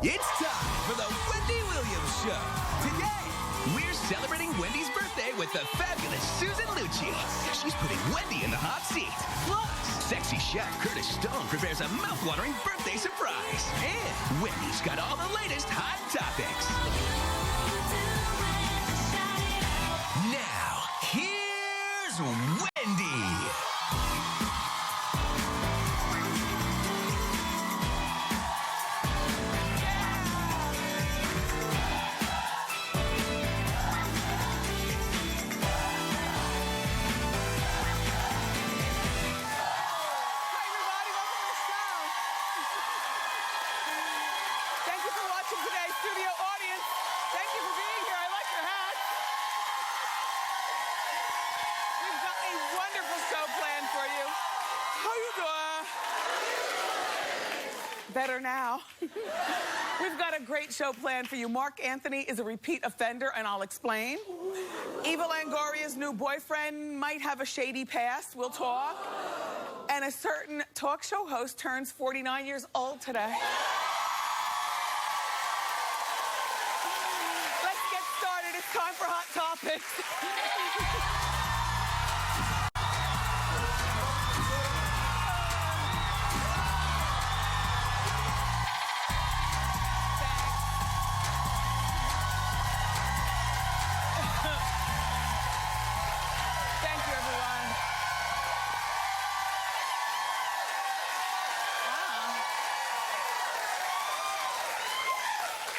It's time for the Wendy Williams Show. Today, we're celebrating Wendy's birthday with the fabulous Susan Lucci. She's putting Wendy in the hot seat. Plus, sexy chef Curtis Stone prepares a mouth-watering birthday surprise. And Wendy's got all the latest hot topics. Now, here's Wendy. Better now. We've got a great show planned for you. Mark Anthony is a repeat offender, and I'll explain. Eva Longoria's new boyfriend might have a shady past. We'll talk. And a certain talk show host turns 49 years old today. Let's get started. It's time for Hot Topics.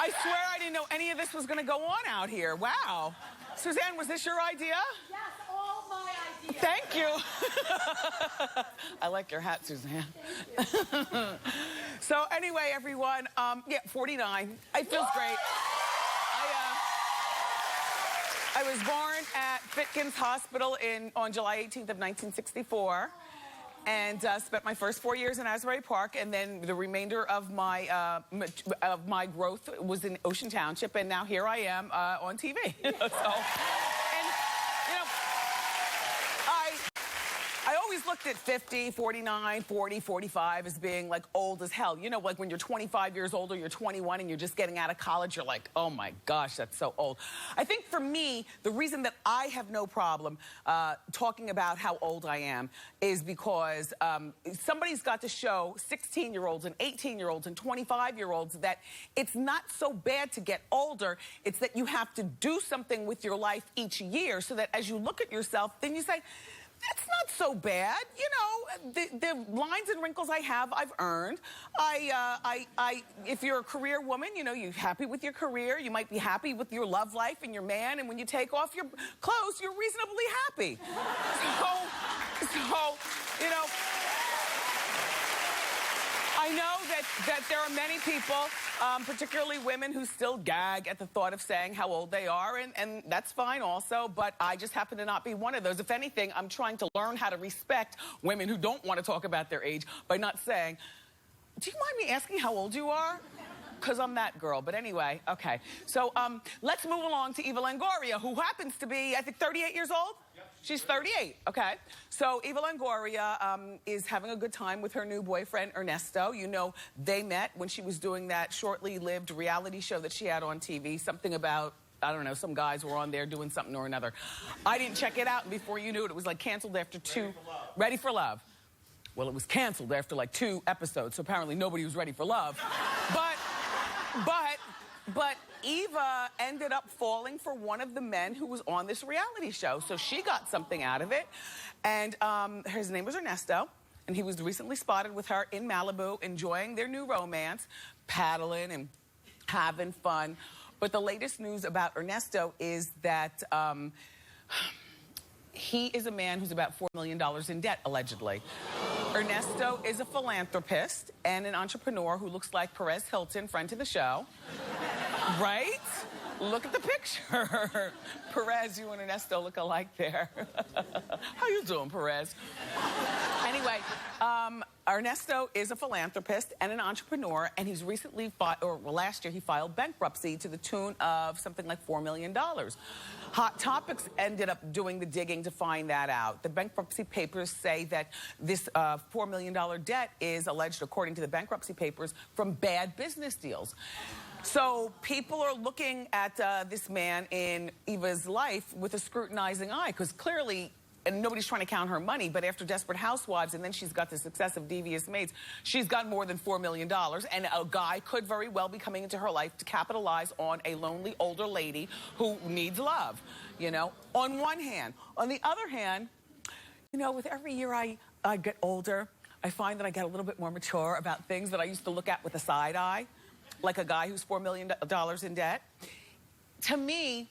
I swear I didn't know any of this was going to go on out here. Wow. Suzanne, was this your idea? Yes, all my ideas. Thank you. I like your hat, Suzanne. So anyway, everyone, 49. It feels great. I was born at Fitkins Hospital on July 18th of 1964. And spent my first 4 years in Asbury Park, and then the remainder of my growth was in Ocean Township, and now here I am on TV. I always looked at 50, 49, 40, 45 as being like old as hell. You know, like when you're 25 years old or you're 21 and you're just getting out of college, you're like, oh my gosh, that's so old. I think for me, the reason that I have no problem talking about how old I am is because somebody's got to show 16-year-olds and 18-year-olds and 25-year-olds that it's not so bad to get older. It's that you have to do something with your life each year so that as you look at yourself, then you say, that's not so bad. You know, the lines and wrinkles I have, I've earned. If you're a career woman, you know, you're happy with your career. You might be happy with your love life and your man. And when you take off your clothes, you're reasonably happy. So, you know, I know that there are many people, particularly women, who still gag at the thought of saying how old they are, and that's fine also, but I just happen to not be one of those. If anything, I'm trying to learn how to respect women who don't want to talk about their age by not saying, do you mind me asking how old you are? Because I'm that girl. But anyway, okay. So let's move along to Eva Longoria, who happens to be, I think, 38 years old? Yep. She's 38, okay. So Eva Longoria is having a good time with her new boyfriend, Ernesto. You know, they met when she was doing that shortly-lived reality show that she had on TV, something about, I don't know, some guys were on there doing something or another. I didn't check it out, and before you knew it, it was like canceled after two. Ready for Love. Well, it was canceled after like 2 episodes, so apparently nobody was ready for love. But Eva ended up falling for one of the men who was on this reality show. So she got something out of it. And his name was Ernesto. And he was recently spotted with her in Malibu, enjoying their new romance, paddling and having fun. But the latest news about Ernesto is that he is a man who's about $4 million in debt, allegedly. Ernesto is a philanthropist and an entrepreneur who looks like Perez Hilton, friend to the show. Right? Look at the picture. Perez, you and Ernesto look alike there. How you doing, Perez? Anyway, Ernesto is a philanthropist and an entrepreneur, and he's recently last year he filed bankruptcy to the tune of something like $4 million. Hot Topics ended up doing the digging to find that out. The bankruptcy papers say that this $4 million debt is alleged, according to the bankruptcy papers, from bad business deals. So people are looking at this man in Eva's life with a scrutinizing eye, because clearly, and nobody's trying to count her money, but after Desperate Housewives, and then she's got the success of Devious Maids, she's got more than $4 million, and a guy could very well be coming into her life to capitalize on a lonely older lady who needs love, you know, on one hand. On the other hand, you know, with every year I get older, I find that I get a little bit more mature about things that I used to look at with a side eye, like a guy who's $4 million in debt. To me,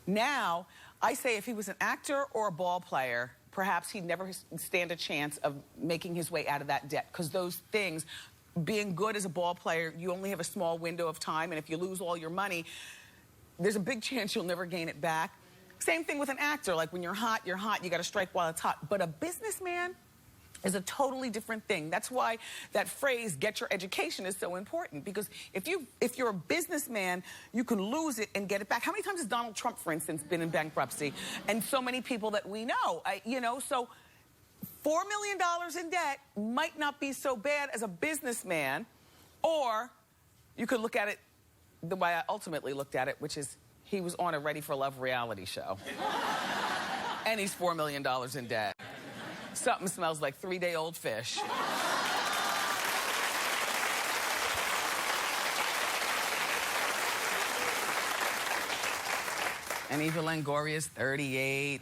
now, I say if he was an actor or a ball player, perhaps he'd never stand a chance of making his way out of that debt, because those things, being good as a ball player, you only have a small window of time, and if you lose all your money, there's a big chance you'll never gain it back. Same thing with an actor. Like, when you're hot, you got to strike while it's hot. But a businessman is a totally different thing. That's why that phrase, get your education, is so important, because if you're a businessman, you can lose it and get it back. How many times has Donald Trump, for instance, been in bankruptcy? And so many people that we know, you know, so $4 million in debt might not be so bad as a businessman, or you could look at it the way I ultimately looked at it, which is he was on a Ready for Love reality show. And he's $4 million in debt. Something smells like 3-day-old fish. And Eva Longoria's 38,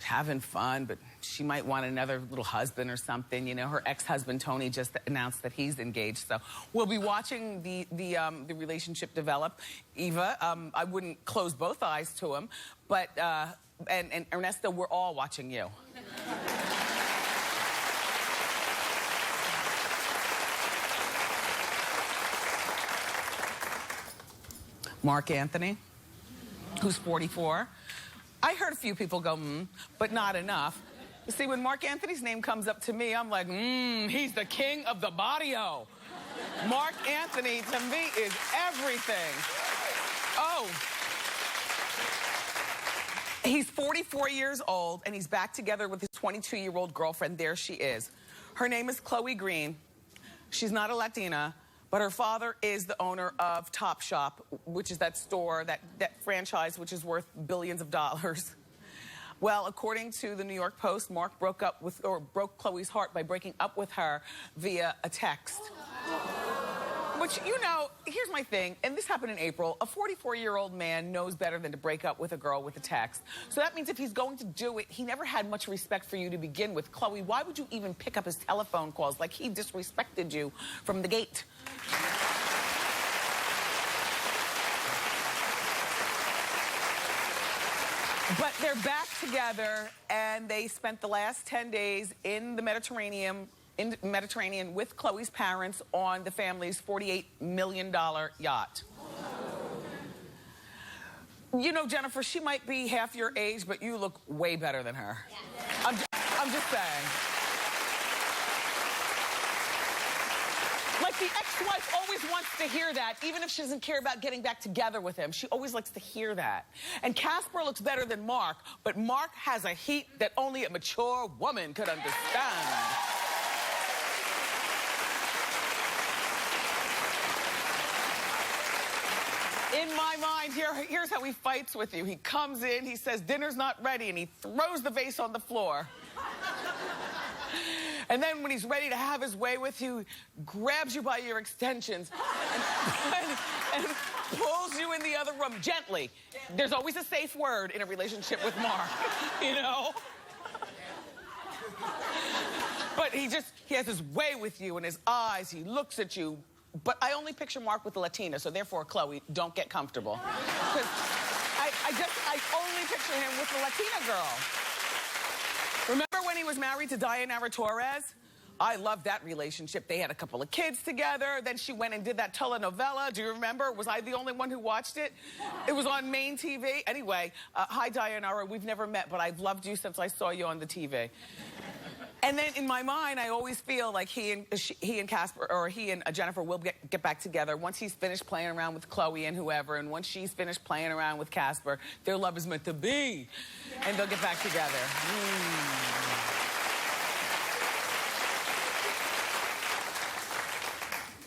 having fun, but she might want another little husband or something. You know, her ex-husband, Tony, just announced that he's engaged. So we'll be watching the relationship develop. Eva, I wouldn't close both eyes to him, but, and Ernesto, we're all watching you. Mark Anthony, who's 44. I heard a few people go, but not enough. You see, when Mark Anthony's name comes up to me, I'm like, he's the king of the barrio. Mark Anthony, to me, is everything. Oh. He's 44 years old, and he's back together with his 22-year-old girlfriend. There she is. Her name is Chloe Green. She's not a Latina, but her father is the owner of Topshop, which is that store, that franchise, which is worth billions of dollars. Well, according to the New York Post, Mark broke Chloe's heart by breaking up with her via a text. Which, you know, here's my thing, and this happened in April. A 44-year-old man knows better than to break up with a girl with a text. So that means if he's going to do it, he never had much respect for you to begin with. Chloe, why would you even pick up his telephone calls? Like, he disrespected you from the gate. But they're back together, and they spent the last 10 days in the Mediterranean with Chloe's parents on the family's $48 million yacht. You know, Jennifer, she might be half your age, but you look way better than her. I'm just saying. Like, the ex-wife always wants to hear that, even if she doesn't care about getting back together with him. She always likes to hear that. And Casper looks better than Mark, but Mark has a heat that only a mature woman could understand. In my mind, here's how he fights with you. He comes in, he says, dinner's not ready, and he throws the vase on the floor. And then when he's ready to have his way with you, grabs you by your extensions and pulls you in the other room gently. There's always a safe word in a relationship with Mark, you know? But he has his way with you in his eyes. He looks at you. But I only picture Mark with a Latina, so therefore, Chloe, don't get comfortable. Because I only picture him with a Latina girl. Remember when he was married to Dayanara Torres? I loved that relationship. They had a couple of kids together. Then she went and did that telenovela. Do you remember? Was I the only one who watched it? It was on main TV. Anyway, hi, Dayanara. We've never met, but I've loved you since I saw you on the TV. And then in my mind, I always feel like he and Casper, or he and Jennifer will get back together once he's finished playing around with Chloe and whoever, and once she's finished playing around with Casper, their love is meant to be, and they'll get back together.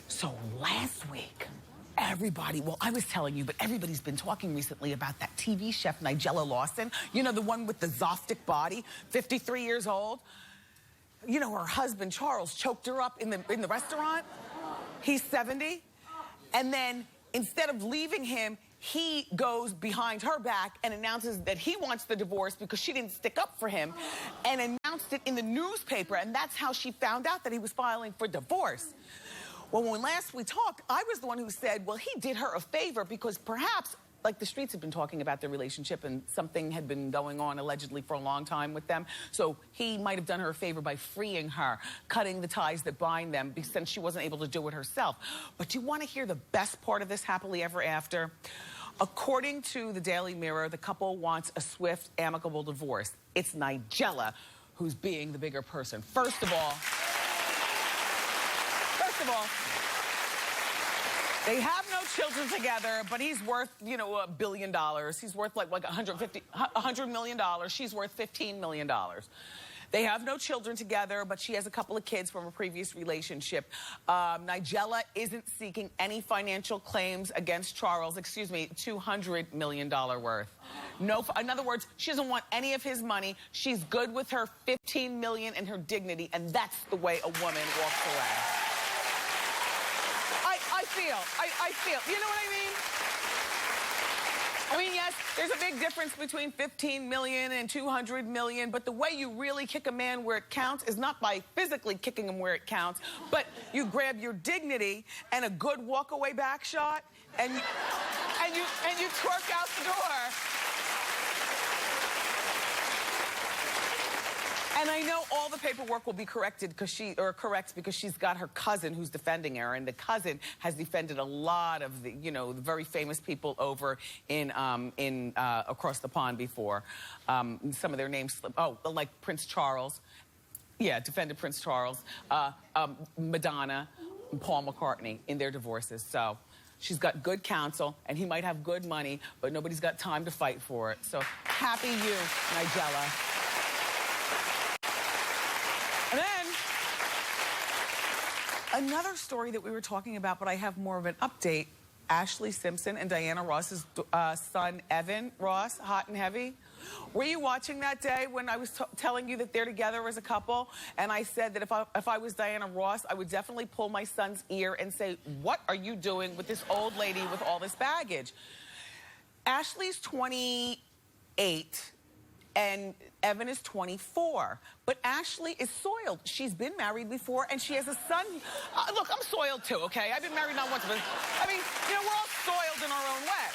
So last week, everybody, well, I was telling you, but everybody's been talking recently about that TV chef, Nigella Lawson. You know, the one with the Zoftic body, 53 years old. You know, her husband, Charles, choked her up in the restaurant. He's 70. And then instead of leaving him, he goes behind her back and announces that he wants the divorce because she didn't stick up for him, and announced it in the newspaper. And that's how she found out that he was filing for divorce. Well, when last we talked, I was the one who said, well, he did her a favor because perhaps, like, the streets had been talking about their relationship and something had been going on allegedly for a long time with them. So he might have done her a favor by freeing her, cutting the ties that bind them, since she wasn't able to do it herself. But do you want to hear the best part of this happily ever after? According to the Daily Mirror, the couple wants a swift, amicable divorce. It's Nigella who's being the bigger person. First of all, they have no children together, but he's worth, you know, $1 billion. He's worth like $100 million. She's worth $15 million. They have no children together, but she has a couple of kids from a previous relationship. Nigella isn't seeking any financial claims against Charles, excuse me, $200 million worth. No, in other words, she doesn't want any of his money. She's good with her $15 million and her dignity, and that's the way a woman walks away. I feel, you know what I mean? Yes, there's a big difference between 15 million and 200 million, but the way you really kick a man where it counts is not by physically kicking him where it counts, but you grab your dignity and a good walk-away back shot, and you twerk out the door. And I know all the paperwork will be correct because she's got her cousin who's defending her, and the cousin has defended a lot of the, you know, the very famous people over in across the pond before. Some of their names slip. Oh, like Prince Charles. Yeah, defended Prince Charles. Madonna, and Paul McCartney in their divorces. So she's got good counsel, and he might have good money, but nobody's got time to fight for it. So happy you, Nigella. And then, another story that we were talking about, but I have more of an update. Ashley Simpson and Diana Ross's son, Evan Ross, hot and heavy. Were you watching that day when I was telling you that they're together as a couple? And I said that if I was Diana Ross, I would definitely pull my son's ear and say, what are you doing with this old lady with all this baggage? Ashley's 28. And Evan is 24. But Ashley is soiled. She's been married before, and she has a son. Look, I'm soiled too, okay? I've been married not once, but I mean, you know, we're all soiled in our own way.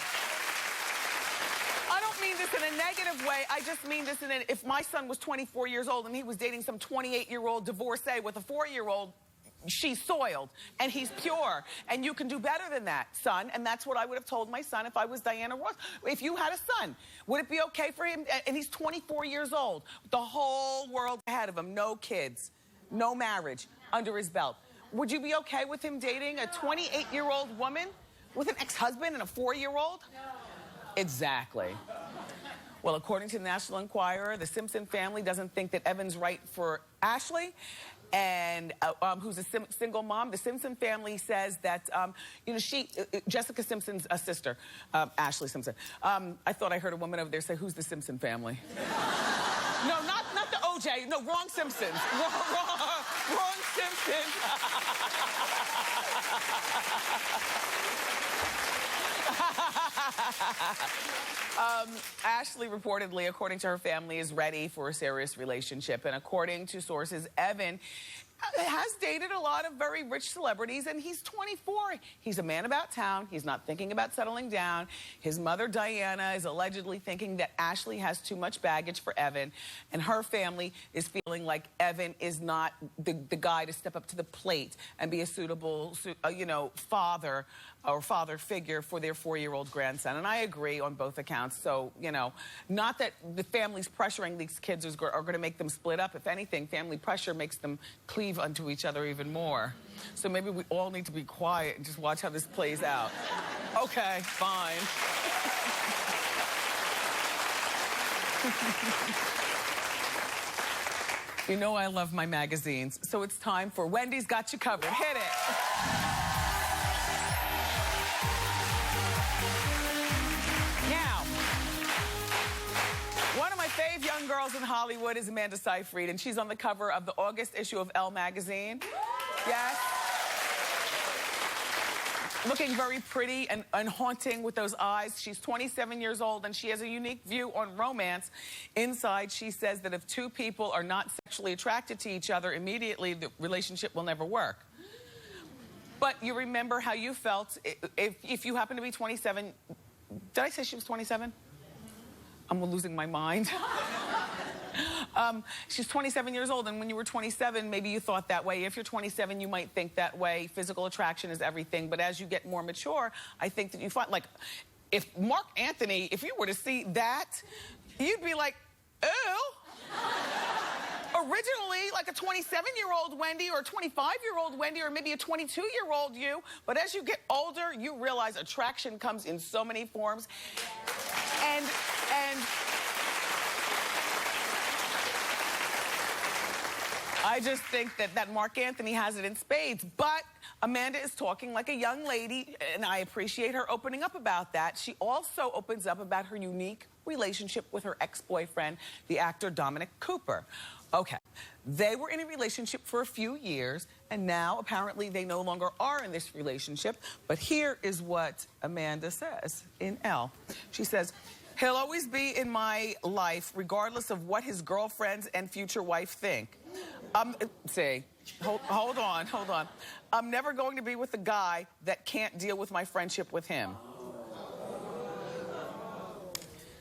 I don't mean this in a negative way. I just mean this in a, if my son was 24 years old and he was dating some 28-year-old divorcee with a 4-year-old, she's soiled, and he's pure, and you can do better than that, son. And that's what I would have told my son if I was Diana Ross. If you had a son, would it be okay for him? And he's 24 years old, the whole world ahead of him, no kids, no marriage under his belt. Would you be okay with him dating a 28-year-old woman with an ex-husband and a 4-year-old? No. Exactly. Well, according to the National Enquirer, the Simpson family doesn't think that Evan's right for Ashley, and who's a single mom. The Simpson family says that, you know, Jessica Simpson's a sister, Ashley Simpson. I thought I heard a woman over there say, who's the Simpson family? No, not the OJ. No, wrong Simpsons. Wrong Simpsons. Ashley reportedly, according to her family, is ready for a serious relationship. And according to sources, Evan has dated a lot of very rich celebrities, and he's 24. He's a man about town. He's not thinking about settling down. His mother, Diana, is allegedly thinking that Ashley has too much baggage for Evan, and her family is feeling like Evan is not the guy to step up to the plate and be a suitable, father or father figure for their 4-year-old grandson. And I agree on both accounts. So, not that the family's pressuring these kids are going to make them split up. If anything, family pressure makes them cleave unto each other even more. So maybe we all need to be quiet and just watch how this plays out. Okay, fine. You know I love my magazines, so it's time for Wendy's Got You Covered. Hit it. Now, one of my fave young girls in Hollywood is Amanda Seyfried, and she's on the cover of the August issue of Elle magazine. Yes. Looking very pretty and haunting with those eyes. She's 27 years old, and she has a unique view on romance. Inside, she says that if two people are not sexually attracted to each other immediately, the relationship will never work. But you remember how you felt if you happen to be 27. Did I say she was 27? I'm losing my mind. She's 27 years old, and when you were 27, maybe you thought that way. If you're 27, you might think that way. Physical attraction is everything. But as you get more mature, I think that you find, like, if Mark Anthony, if you were to see that, you'd be like, ew. Originally, like a 27-year-old Wendy or a 25-year-old Wendy or maybe a 22-year-old you. But as you get older, you realize attraction comes in so many forms. And I just think that Mark Anthony has it in spades. But Amanda is talking like a young lady, and I appreciate her opening up about that. She also opens up about her unique relationship with her ex-boyfriend, the actor Dominic Cooper. Okay, they were in a relationship for a few years, and now apparently they no longer are in this relationship. But here is what Amanda says in Elle. She says, "He'll always be in my life regardless of what his girlfriends and future wife think." Hold on. I'm never going to be with a guy that can't deal with my friendship with him.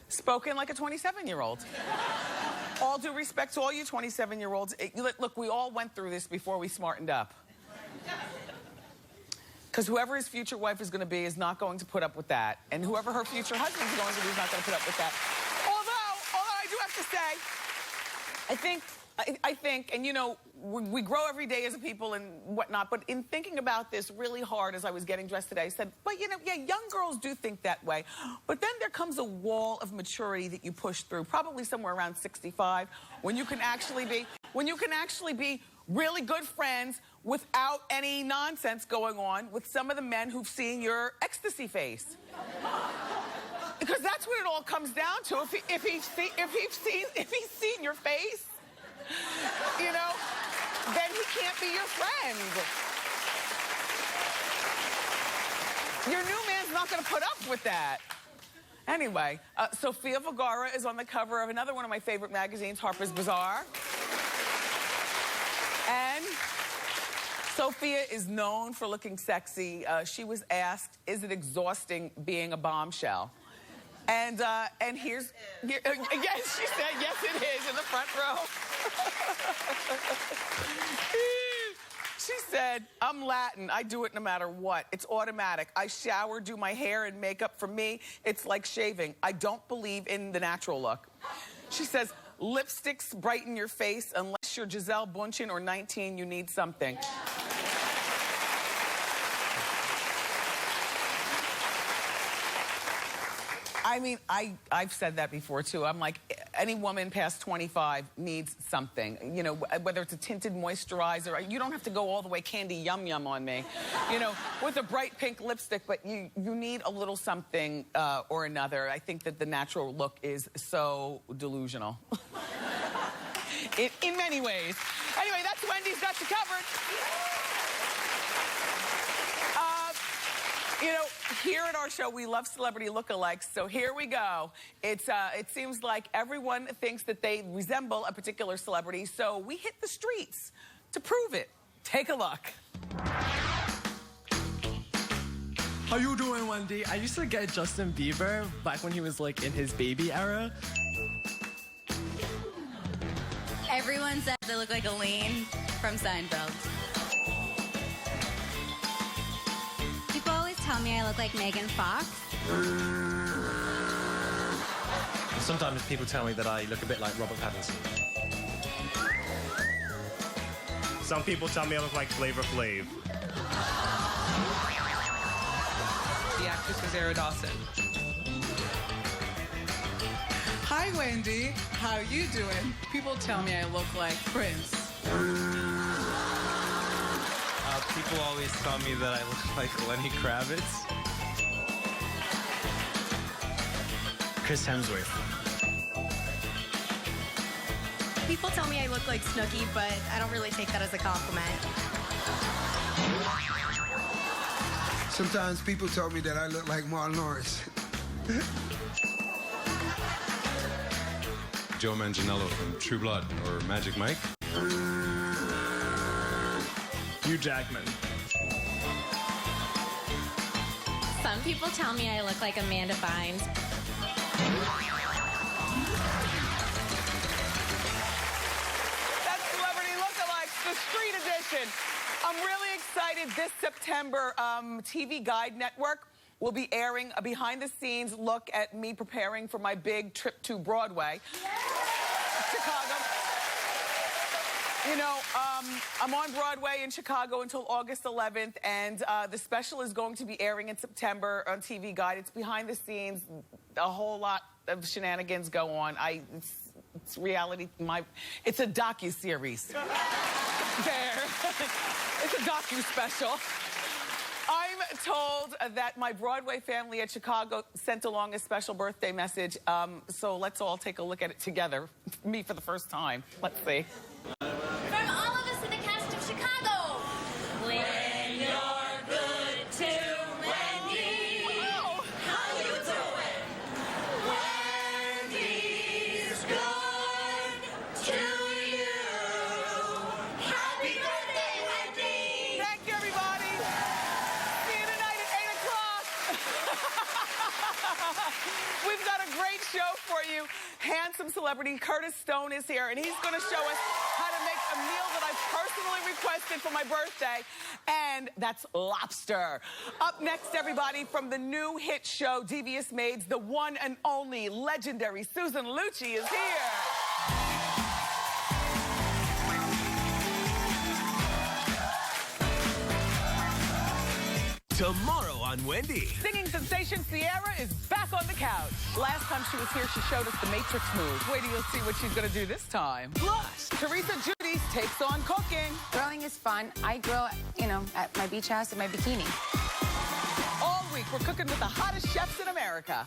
Spoken like a 27-year-old. All due respect to all you 27-year-olds. Look, we all went through this before we smartened up. Because whoever his future wife is going to be is not going to put up with that. And whoever her future husband is going to be is not going to put up with that. Although I do have to say, I think, and we grow every day as a people and whatnot, but in thinking about this really hard as I was getting dressed today, I said, but yeah, young girls do think that way. But then there comes a wall of maturity that you push through, probably somewhere around 65, when you can actually be really good friends without any nonsense going on with some of the men who've seen your ecstasy face. Because that's what it all comes down to. If he's seen your face, then he can't be your friend. Your new man's not going to put up with that. Anyway, Sofia Vergara is on the cover of another one of my favorite magazines, Harper's Bazaar. And Sofia is known for looking sexy. She was asked, is it exhausting being a bombshell? And yes, she said, yes, it is, in the front row. She said, I'm Latin. I do it no matter what. It's automatic. I shower, do my hair and makeup. For me, it's like shaving. I don't believe in the natural look. She says, lipsticks brighten your face. Unless you're Giselle Bundchen or 19, you need something. I mean, I've said that before, too. I'm like, any woman past 25 needs something. Whether it's a tinted moisturizer. You don't have to go all the way Candy Yum Yum on me, with a bright pink lipstick. But you need a little something or another. I think that the natural look is so delusional. In many ways. Anyway, that's Wendy's Got You Covered. Here at our show, we love celebrity lookalikes, so here we go. It seems like everyone thinks that they resemble a particular celebrity, so we hit the streets to prove it. Take a look. How you doing, Wendy? I used to get Justin Bieber back when he was like in his baby era. Everyone says I look like Elaine from Seinfeld. People always tell me I look like Megan Fox. Sometimes people tell me that I look a bit like Robert Pattinson. Some people tell me I look like Flavor Flav. The actress was Sarah Dawson. Hi, Wendy. How you doing? People tell me I look like Prince. People always tell me that I look like Lenny Kravitz. Chris Hemsworth. People tell me I look like Snooki, but I don't really take that as a compliment. Sometimes people tell me that I look like Martin Lawrence. Joe Manganiello from True Blood or Magic Mike. Hugh Jackman. Some people tell me I look like Amanda Bynes. That's Celebrity Lookalikes, the Street Edition. I'm really excited. This September, TV Guide Network will be airing a behind-the-scenes look at me preparing for my big trip to Broadway, Chicago. You know, I'm on Broadway in Chicago until August 11th, and the special is going to be airing in September on TV Guide. It's behind the scenes. A whole lot of shenanigans go on. It's reality. It's a docu-series. There. It's a docu-special. I'm told that my Broadway family at Chicago sent along a special birthday message, so let's all take a look at it together. Me for the first time. Let's see. From all of us in the cast of Chicago. When you're good to Wendy. Oh. How you doing? Wendy's good to you. Happy birthday, Wendy. Thank you, everybody. See you tonight at 8 o'clock. We've got a great show for you. Handsome celebrity Curtis Stone is here, and he's going to show us how to make a meal that I personally requested for my birthday, and that's lobster. Up next, everybody, from the new hit show Devious Maids, the one and only legendary Susan Lucci is here. Tomorrow on Wendy. Singing sensation Sierra is back on the couch. Last time she was here, she showed us the Matrix move. Wait till you'll see what she's gonna do this time. Plus, Teresa Giudice takes on cooking. Grilling is fun. I grill, at my beach house in my bikini. All week, we're cooking with the hottest chefs in America.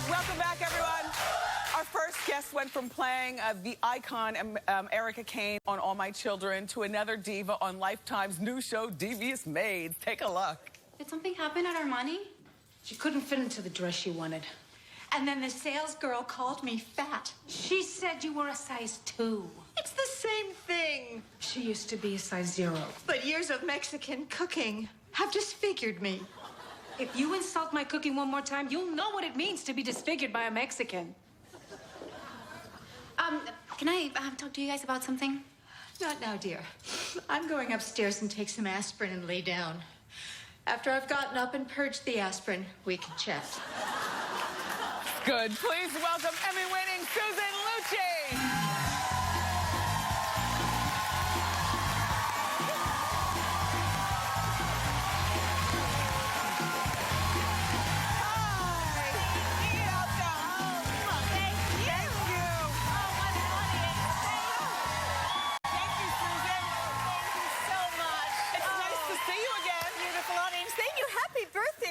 Welcome back, everyone. Our first guest went from playing the icon Erica Kane on All My Children to another diva on Lifetime's new show, Devious Maids. Take a look. Did something happen at Armani? She couldn't fit into the dress she wanted. And then the sales girl called me fat. She said you were a size 2. It's the same thing. She used to be a size 0. But years of Mexican cooking have disfigured me. If you insult my cooking one more time, you'll know what it means to be disfigured by a Mexican. Can I talk to you guys about something? Not now, dear. I'm going upstairs and take some aspirin and lay down. After I've gotten up and purged the aspirin, we can chat. Good. Please welcome Emmy-winning Susan Lucci.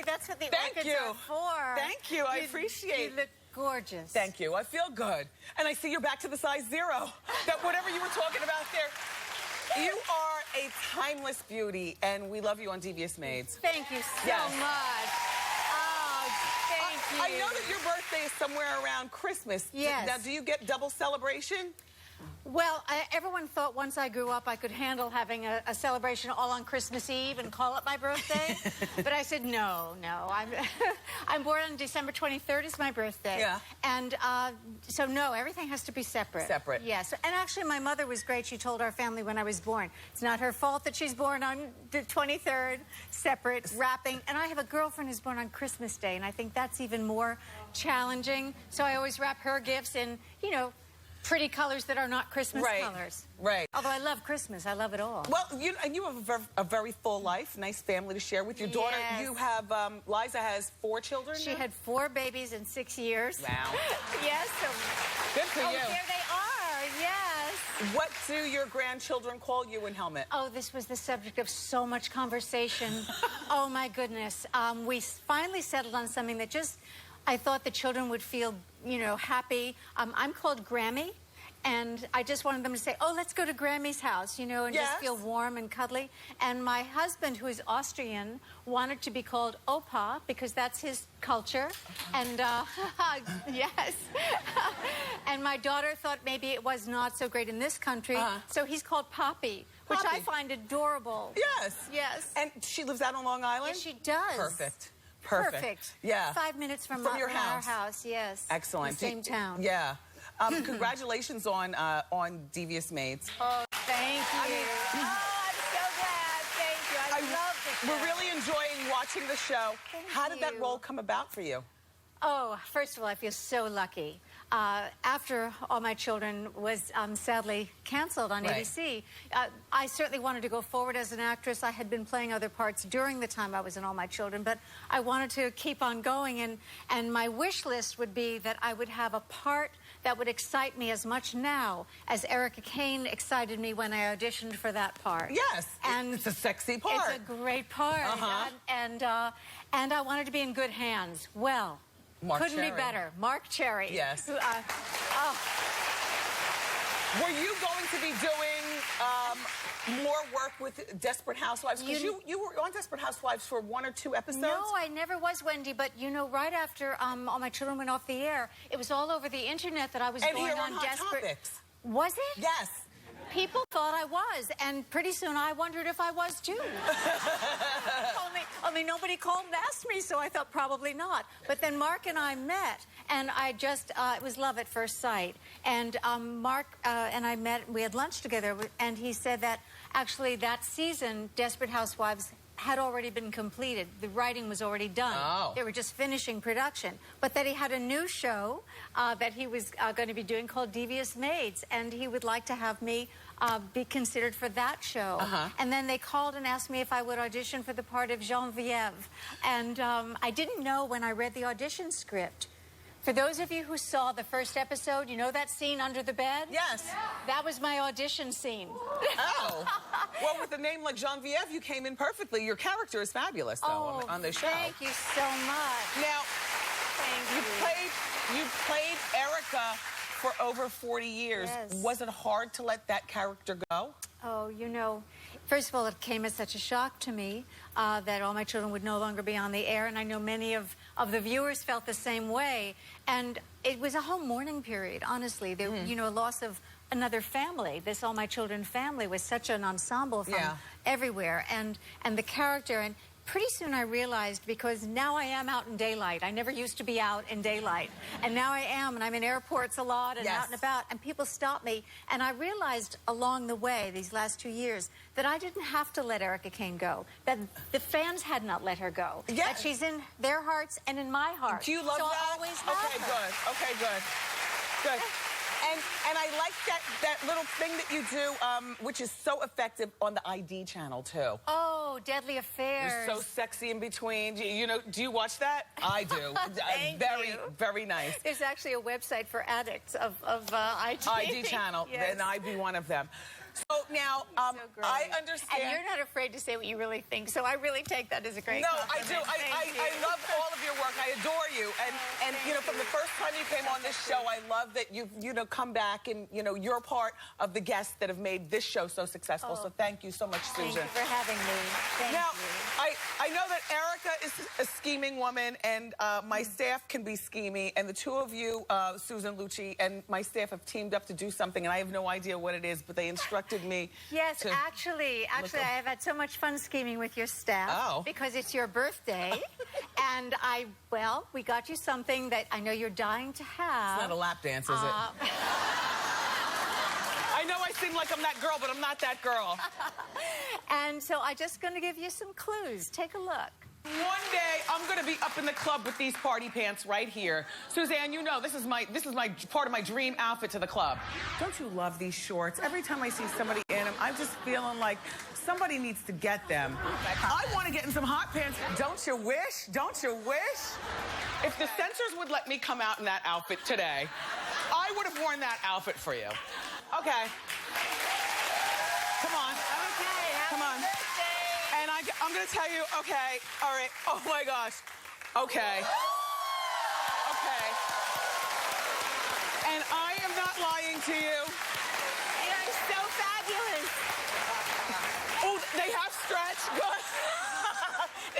That's what the Thank orchids you. are for. Thank you. I appreciate You look gorgeous. Thank you. I feel good. And I see you're back to the size 0. That whatever you were talking about there, you are a timeless beauty, and we love you on Devious Maids. Thank you so Yes. much. Oh, Thank you. I know that your birthday is somewhere around Christmas. Yes. Now, do you get double celebration? Well, everyone thought once I grew up I could handle having a celebration all on Christmas Eve and call it my birthday. But I said, no. I'm born on December 23rd is my birthday. Yeah. And so, no, everything has to be separate. Separate. Yes. And actually, my mother was great. She told our family when I was born, it's not her fault that she's born on the 23rd, separate, wrapping. And I have a girlfriend who's born on Christmas Day, and I think that's even more challenging. So I always wrap her gifts in, you know, pretty colors that are not Christmas colors. Right. Although I love Christmas. I love it all. Well, you have a very full life, nice family to share with your daughter. Yes. You have, Liza has 4 children She now? had 4 babies in 6 years. Wow. Yes. So, Good for you. there they are. Yes. What do your grandchildren call you in Helmet? Oh, this was the subject of so much conversation. Oh, my goodness. We finally settled on something that just, I thought the children would feel, you know, happy. I'm called Grammy. And I just wanted them to say, oh, let's go to Grammy's house, you know, and just feel warm and cuddly. And my husband, who is Austrian, wanted to be called Opa because that's his culture. And, yes. And my daughter thought maybe it was not so great in this country. So he's called Poppy, which I find adorable. Yes. Yes. And she lives out on Long Island? Yes, she does. Perfect. Yeah. 5 minminutes from your house. our house, yes. Excellent. The same town. Yeah. Congratulations on Devious Maids. Oh, thank you. I'm so glad. Thank you. I love the show. We're really enjoying watching the show. How did that role come about for you? Oh, first of all, I feel so lucky. After All My Children was sadly canceled on ABC, I certainly wanted to go forward as an actress. I had been playing other parts during the time I was in All My Children, but I wanted to keep on going, and my wish list would be that I would have a part that would excite me as much now as Erica Kane excited me when I auditioned for that part. Yes, and it's a sexy part. It's a great part, and I wanted to be in good hands. Well, couldn't be better. Mark Cherry. Yes. Were you going to be doing more work with Desperate Housewives? Because you were on Desperate Housewives for 1 or 2 episodes? No, I never was, Wendy. But, you know, right after All My Children went off the air, it was all over the internet that I was going on Hot Desperate. Topics. Was it? Yes. People thought I was, and pretty soon I wondered if I was too. only nobody called and asked me, so I thought probably not. But then Mark and I met, and I just, it was love at first sight. And Mark and I met, we had lunch together, and he said that actually that season, Desperate Housewives had already been completed. The writing was already done. Oh. They were just finishing production. But that he had a new show that he was going to be doing called Devious Maids, and he would like to have me be considered for that show. And then they called and asked me if I would audition for the part of Genevieve. And I didn't know when I read the audition script. For those of you who saw the first episode, you know that scene under the bed? Yes. That was my audition scene. Oh. Well, with a name like Genevieve, you came in perfectly. Your character is fabulous, though, on the show. Thank you so much. Now, Thank you played Erica for over 40 years. Yes. Was it hard to let that character go? Oh, you know, first of all, it came as such a shock to me that All My Children would no longer be on the air, and I know many of the viewers felt the same way. And it was a whole mourning period, honestly. There, you know, a loss of another family. This All My Children family was such an ensemble from everywhere, and the character. And pretty soon I realized, because now I am out in daylight. I never used to be out in daylight. And now I am, and I'm in airports a lot and out and about, and people stop me. And I realized along the way, these last 2 years, that I didn't have to let Erica Kane go, that the fans had not let her go, that she's in their hearts and in my heart. Do you love so that? I always love her. Good. Okay, good. Good. And I like that little thing that you do, which is so effective on the ID channel, too. Oh, Deadly Affairs. You're so sexy in between. You know, do you watch that? I do. Very nice. There's actually a website for addicts of ID. ID channel, Yes. and I'd be one of them. So now, I understand. And you're not afraid to say what you really think, so I really take that as a great I compliment. do. I love all of your work. I adore you. And you know, from the first time you came on this show, I love that you've, come back and, you're part of the guests that have made this show so successful. So thank you so much, Susan. Thank you for having me. Thank now, you. I know that Erica is a scheming woman, and my staff can be schemy, and the two of you, Susan Lucci, and my staff have teamed up to do something, and I have no idea what it is, but they instructed me. Yes, actually, I have had so much fun scheming with your staff because it's your birthday, and we got you something that I know you're dying to have. It's not a lap dance, is it? I know I seem like I'm that girl, but I'm not that girl. And so I'm just going to give you some clues. Take a look. One day, I'm going to be up in the club with these party pants right here. Suzanne, you know, this is my part of my dream outfit to the club. Don't you love these shorts? Every time I see somebody in them, I'm just feeling like somebody needs to get them. I want to get in some hot pants. Don't you wish? Don't you wish? If the censors would let me come out in that outfit today, I would have worn that outfit for you. Okay. Come on. Okay, come on. And I'm going to tell you, okay, all right. Oh, my gosh. Okay. Okay. And I am not lying to you. You are so fabulous. Oh, they have stretch. Good.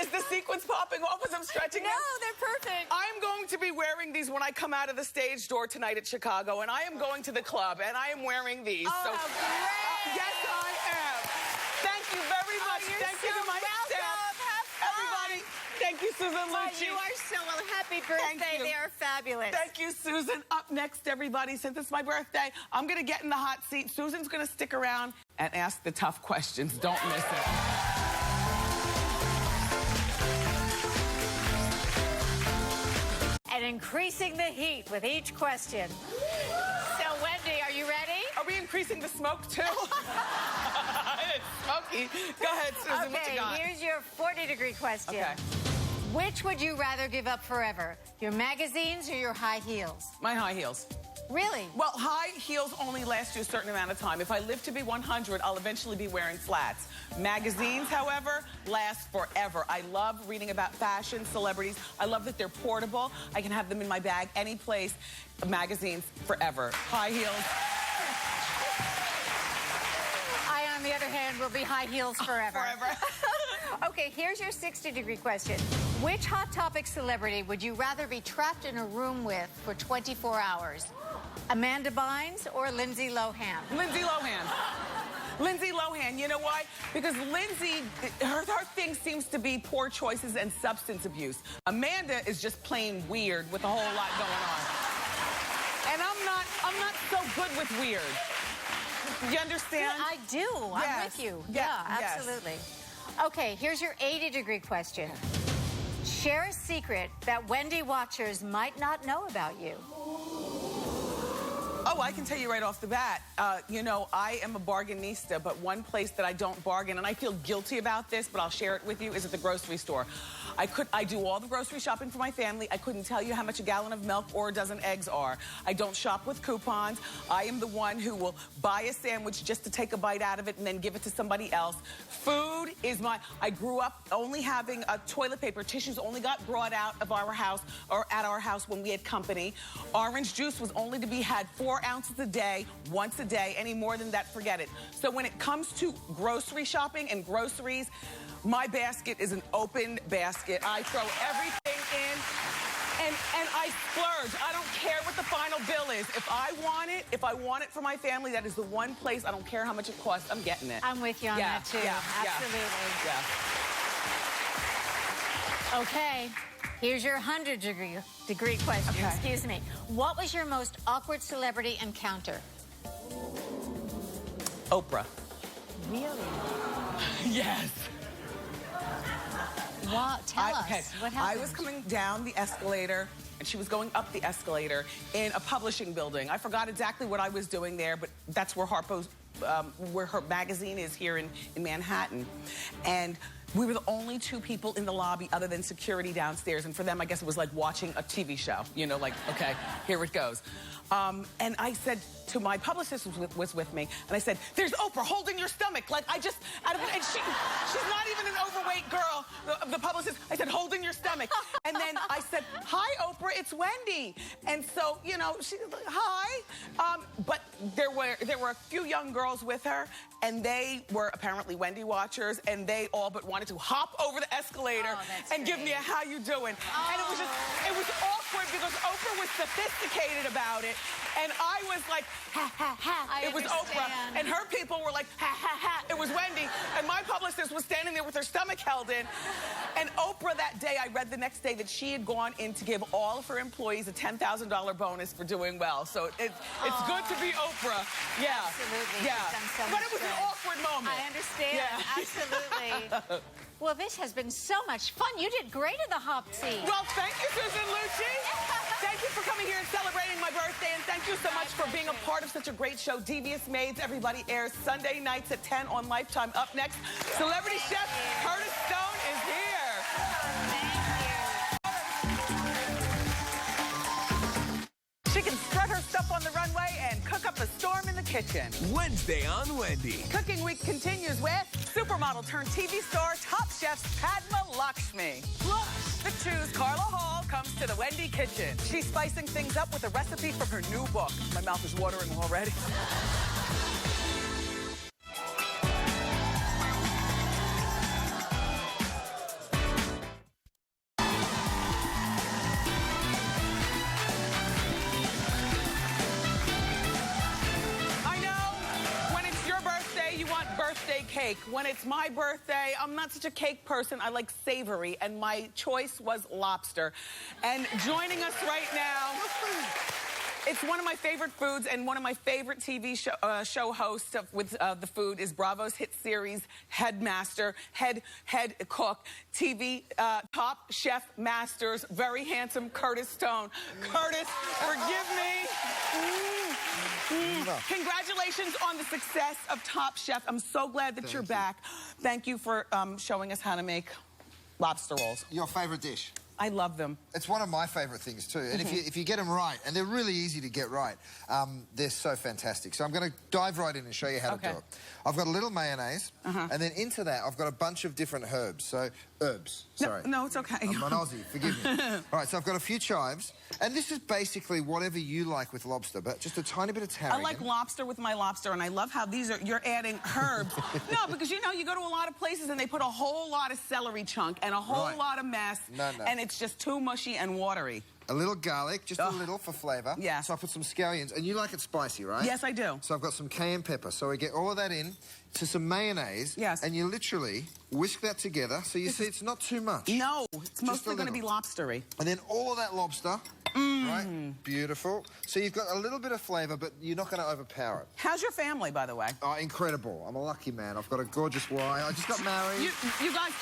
Is the sequence popping off as I'm stretching? No, they're perfect. I'm going to be wearing these when I come out of the stage door tonight at Chicago, and I am going to the club, and I am wearing these. Oh, so, great. Yes, I am. Thank you very much. You're Thank you so to my staff. Everybody, thank you, Susan Lucci. You are so happy birthday. They are fabulous. Thank you, Susan. Up next, everybody, since it's my birthday, I'm going to get in the hot seat. Susan's going to stick around and ask the tough questions. Don't miss it. And increasing the heat with each question. So, Wendy, are you ready? Are we increasing the smoke, too? It's smoky. Go ahead, Susan. What you got? Here's your 40-degree question. Okay. Which would you rather give up forever? Your magazines or your high heels? My high heels. Really? Well, high heels only last you a certain amount of time. If I live to be 100, I'll eventually be wearing flats. Magazines, however, last forever. I love reading about fashion, celebrities. I love that they're portable. I can have them in my bag any place. Magazines forever. High heels. I, on the other hand, will be high heels forever. Forever. Okay, here's your 60-degree question. Which Hot Topic celebrity would you rather be trapped in a room with for 24 hours? Amanda Bynes or Lindsay Lohan? Lindsay Lohan. Lindsay Lohan. You know why? Because Lindsay, her thing seems to be poor choices and substance abuse. Amanda is just plain weird with a whole lot going on. And I'm not so good with weird. You understand? I do. Yes. I'm with you. Yeah, absolutely. Okay, here's your 80-degree question. Share a secret that Wendy watchers might not know about you. Oh, I can tell you right off the bat, you know, I am a bargainista, but one place that I don't bargain, and I feel guilty about this, but I'll share it with you, is at the grocery store. I do all the grocery shopping for my family. I couldn't tell you how much a gallon of milk or a dozen eggs are. I don't shop with coupons. I am the one who will buy a sandwich just to take a bite out of it and then give it to somebody else. Food is I grew up only having toilet paper. Tissues only got brought out of our house or at our house when we had company. Orange juice was only to be had 4 ounces a day, once a day. Any more than that, forget it. So when it comes to grocery shopping and groceries, my basket is an open basket. I throw everything in, and I splurge. I don't care what the final bill is. If I want it for my family, that is the one place, I don't care how much it costs, I'm getting it. I'm with you on that, too. Absolutely. Yeah. Okay, here's your 100-degree question. Okay. Excuse me. What was your most awkward celebrity encounter? Oprah. Really? Yes. Wow, tell us. What happened? I was coming down the escalator, and she was going up the escalator in a publishing building. I forgot exactly what I was doing there, but that's where where her magazine is here in Manhattan. And We were the only two people in the lobby other than security downstairs. And for them, I guess it was like watching a TV show. You know, like, okay, here it goes. And I said to my publicist was with me, and I said, there's Oprah holding your stomach. Like, I just, out of it, and she's not even an overweight girl, the publicist. I said, holding your stomach. And then I said, hi, Oprah, it's Wendy. And so, you know, she, hi. But there were a few young girls with her, and they were apparently Wendy watchers, and they all but wanted to hop over the escalator and give me a how you doing. And it was awkward because Oprah was sophisticated about it, and I was like, ha, ha, ha. It was Oprah, and her people were like, ha, ha, ha. It was Wendy, and my publicist was standing there with her stomach held in. And Oprah that day, I read the next day that she had gone in to give all of her employees a $10,000 bonus for doing well. So it's good to be Oprah. Yeah. Absolutely. Yeah. So but it was an awkward moment. I understand. Yeah. Absolutely. Well, this has been so much fun. You did great in the hop seat. Well, thank you, Susan Lucci. Thank you for coming here and celebrating my birthday, and thank you so much for being a part of such a great show. Devious Maids, everybody, airs Sunday nights at 10 on Lifetime. Up next, celebrity chef Curtis Stone is here. She can strut her stuff on the runway and cook up a storm in the kitchen. Wednesday on Wendy. Cooking Week continues with supermodel turned TV star, Top Chef's Padma Lakshmi. Plus, the Choose Carla Hall comes to the Wendy kitchen. She's spicing things up with a recipe from her new book. My mouth is watering already. Birthday cake. When it's my birthday, I'm not such a cake person. I like savory, and my choice was lobster. And joining us right now, it's one of my favorite foods, and one of my favorite TV show hosts with the food is Bravo's hit series headmaster, head cook, TV Top Chef Masters, very handsome Curtis Stone. Curtis, forgive me. Congratulations on the success of Top Chef. I'm so glad that you're back. Thank you for showing us how to make lobster rolls. Your favorite dish? I love them. It's one of my favorite things too. And if you get them right, and they're really easy to get right, they're so fantastic. So I'm going to dive right in and show you how to do it. I've got a little mayonnaise, and then into that I've got a bunch of different herbs. So herbs, sorry. No, it's okay. I'm an Aussie, forgive me. All right, so I've got a few chives, and this is basically whatever you like with lobster, but just a tiny bit of tarragon. I like lobster with my lobster, and I love how you're adding herbs. No, because you know, you go to a lot of places and they put a whole lot of celery chunk and a whole lot of mess, and it's just too mushy and watery. A little garlic, just a little for flavour. Yeah. So I put some scallions, and you like it spicy, right? Yes, I do. So I've got some cayenne pepper. So we get all of that in to some mayonnaise. Yes. And you literally whisk that together. So you see it's not too much. No, it's mostly going to be lobstery. And then all of that lobster, right? Beautiful. So you've got a little bit of flavour, but you're not going to overpower it. How's your family, by the way? Oh, incredible. I'm a lucky man. I've got a gorgeous wife. I just got married. You guys...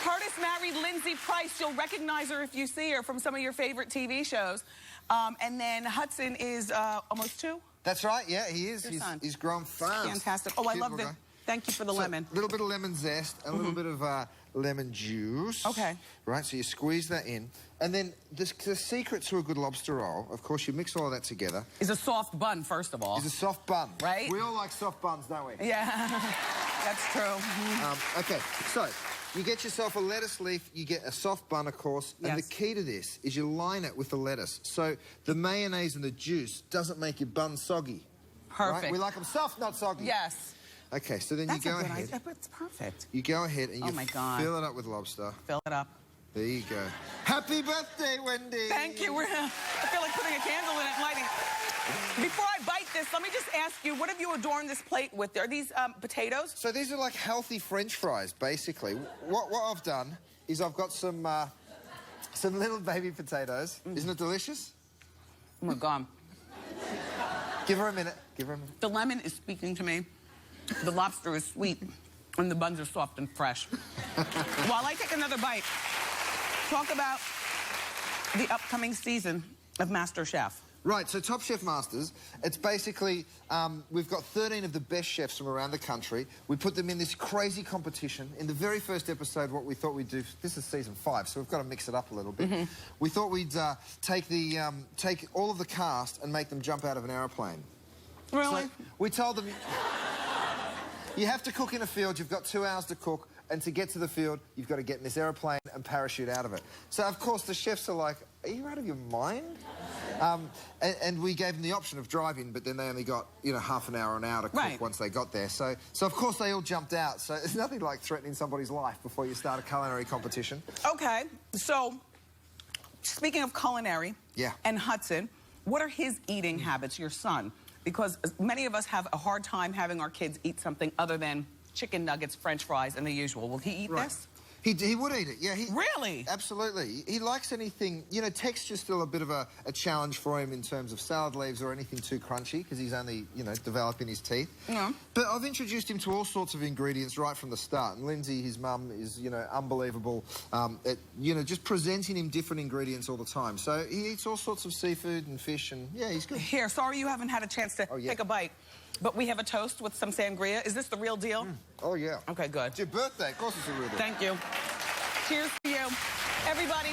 Curtis married Lindsay Price. You'll recognize her if you see her from some of your favorite TV shows. And then Hudson is almost 2. That's right, yeah, he is. He's grown fast. Fantastic. Oh, I love that. Thank you for the lemon. A little bit of lemon zest, a little bit of lemon juice. Okay. Right, so you squeeze that in. And then the secret to a good lobster roll, of course, you mix all that together. Is a soft bun, first of all. Is a soft bun. Right? We all like soft buns, don't we? Yeah, that's true. Okay, so you get yourself a lettuce leaf, you get a soft bun, of course, and the key to this is you line it with the lettuce. So the mayonnaise and the juice doesn't make your bun soggy. Perfect. Right? We like them soft, not soggy. Yes. Okay, so then That's you go a good ahead. idea, but it's perfect. You go ahead and you fill it up with lobster. Fill it up. There you go. Happy birthday, Wendy! Thank you. I feel like putting a candle in it and lighting. Before I bite this, let me just ask you, what have you adorned this plate with? Are these potatoes? So these are like healthy French fries, basically. What I've done is I've got some little baby potatoes. Isn't it delicious? Oh, my God. Give her a minute. Give her a minute. The lemon is speaking to me. The lobster is sweet, and the buns are soft and fresh. While I take another bite, talk about the upcoming season of MasterChef. Right, so Top Chef Masters, it's basically, we've got 13 of the best chefs from around the country. We put them in this crazy competition. In the very first episode, what we thought we'd do, this is season 5, so we've got to mix it up a little bit. We thought we'd take all of the cast and make them jump out of an aeroplane. Really? So we told them, you have to cook in a field, you've got 2 hours to cook, and to get to the field, you've got to get in this aeroplane and parachute out of it. So, of course, the chefs are like, are you out of your mind? And we gave them the option of driving, but then they only got, you know, half an hour to cook once they got there. So, of course, they all jumped out. So it's nothing like threatening somebody's life before you start a culinary competition. Okay, so speaking of culinary and Hudson, what are his eating habits, your son? Because many of us have a hard time having our kids eat something other than chicken nuggets, French fries, and the usual. Will he eat this? He would eat it, yeah. Really? Absolutely. He likes anything, you know, texture's still a bit of a challenge for him in terms of salad leaves or anything too crunchy, because he's only, you know, developing his teeth. Yeah. But I've introduced him to all sorts of ingredients right from the start. And Lindsay, his mum, is, you know, unbelievable at, you know, just presenting him different ingredients all the time. So he eats all sorts of seafood and fish, and, yeah, he's good. Here, sorry you haven't had a chance to take a bite. But we have a toast with some sangria. Is this the real deal? Oh, yeah. Okay, good. It's your birthday. Of course it's a real deal. Thank you. Cheers to you. Everybody,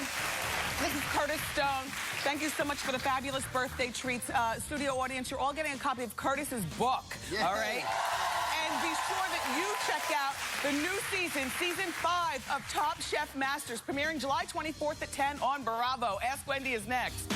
this is Curtis Stone. Thank you so much for the fabulous birthday treats. Studio audience, you're all getting a copy of Curtis's book, all right? And be sure that you check out the new season, season 5 of Top Chef Masters, premiering July 24th at 10 on Bravo. Ask Wendy is next.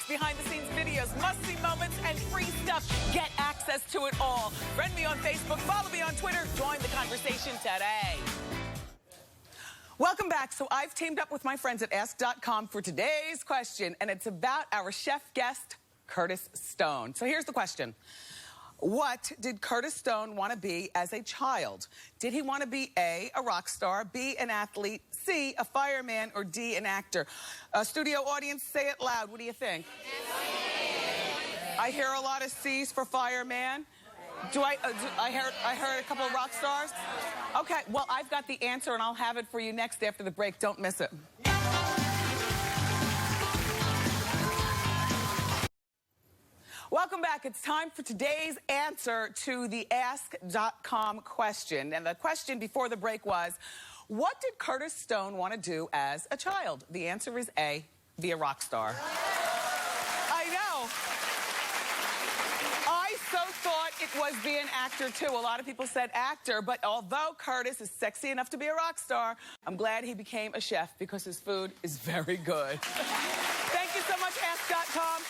Behind-the-scenes videos, must-see moments, and free stuff. Get access to it all. Friend me on Facebook, follow me on Twitter, join the conversation today. Welcome back. So I've teamed up with my friends at Ask.com for today's question, and it's about our chef guest, Curtis Stone. So here's the question. What did Curtis Stone want to be as a child? Did he want to be A, a rock star, B, an athlete, C, a fireman, or D, an actor? Studio audience, say it loud. What do you think? I hear a lot of C's for fireman. I heard a couple of rock stars? Okay, well, I've got the answer, and I'll have it for you next after the break. Don't miss it. Welcome back. It's time for today's answer to the Ask.com question. And the question before the break was, what did Curtis Stone want to do as a child? The answer is A, be a rock star. I know. I so thought it was be an actor, too. A lot of people said actor, but although Curtis is sexy enough to be a rock star, I'm glad he became a chef because his food is very good. Thank you so much, Ask.com.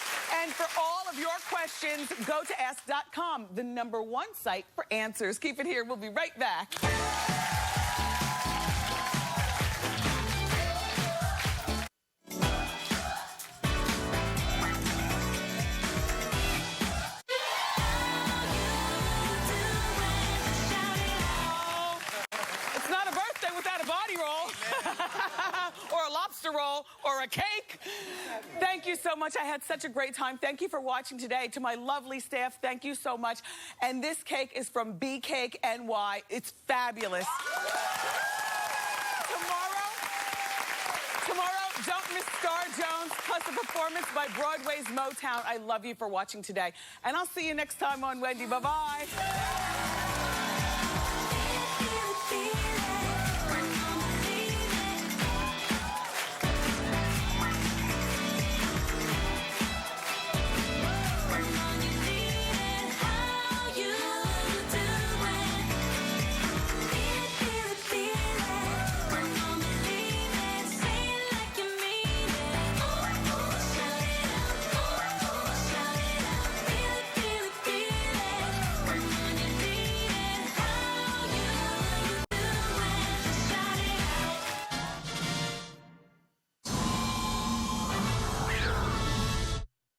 And for all of your questions, go to Ask.com, the #1 site for answers. Keep it here. We'll be right back. It's not a birthday without a body roll. Or a lobster roll, or a cake. Thank you so much. I had such a great time. Thank you for watching today. To my lovely staff, thank you so much. And this cake is from B Cake NY. It's fabulous. Tomorrow, don't miss Star Jones, plus a performance by Broadway's Motown. I love you for watching today. And I'll see you next time on Wendy. Bye-bye.